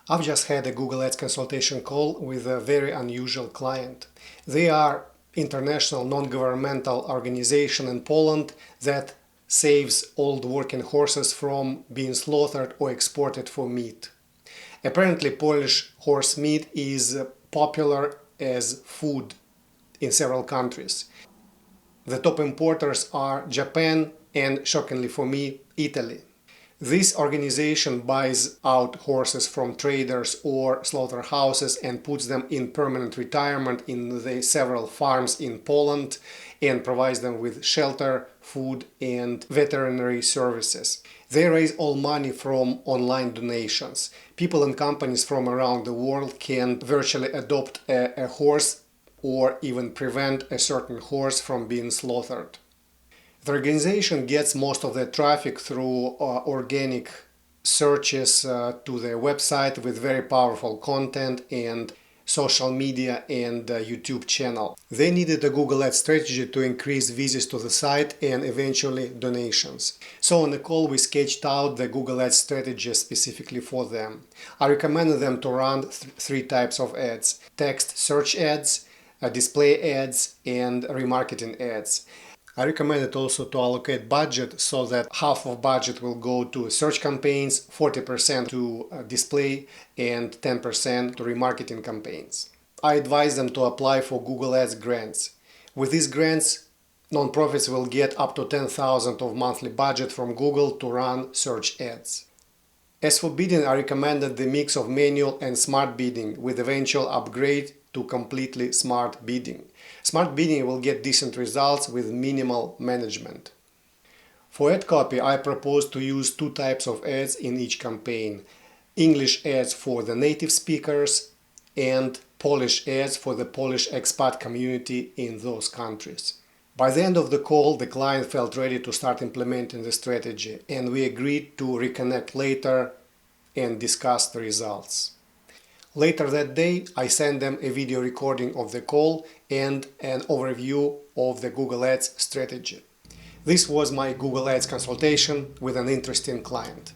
I've just had a Google Ads consultation call with a very unusual client. They are international non-governmental organization in Poland that saves old working horses from being slaughtered or exported for meat. Apparently, Polish horse meat is popular as food in several countries. The top importers are Japan and, shockingly for me, Italy. This organization buys out horses from traders or slaughterhouses and puts them in permanent retirement in the several farms in Poland and provides them with shelter, food and veterinary services. They raise all money from online donations. People and companies from around the world can virtually adopt a horse or even prevent a certain horse from being slaughtered. The organization gets most of their traffic through organic searches to their website with very powerful content and social media and YouTube channel. They needed a Google Ads strategy to increase visits to the site and eventually donations. So on the call we sketched out the Google Ads strategy specifically for them. I recommended them to run three types of ads: text search ads, display ads and remarketing ads. I recommended also to allocate budget so that half of budget will go to search campaigns, 40% to display and 10% to remarketing campaigns. I advise them to apply for Google Ads grants. With these grants, nonprofits will get up to 10,000 of monthly budget from Google to run search ads. As for bidding, I recommended the mix of manual and smart bidding with eventual upgrade to completely smart bidding. Smart bidding will get decent results with minimal management. For ad copy, I propose to use two types of ads in each campaign: English ads for the native speakers and Polish ads for the Polish expat community in those countries. By the end of the call, the client felt ready to start implementing the strategy, and we agreed to reconnect later and discuss the results. Later that day, I sent them a video recording of the call and an overview of the Google Ads strategy. This was my Google Ads consultation with an interesting client.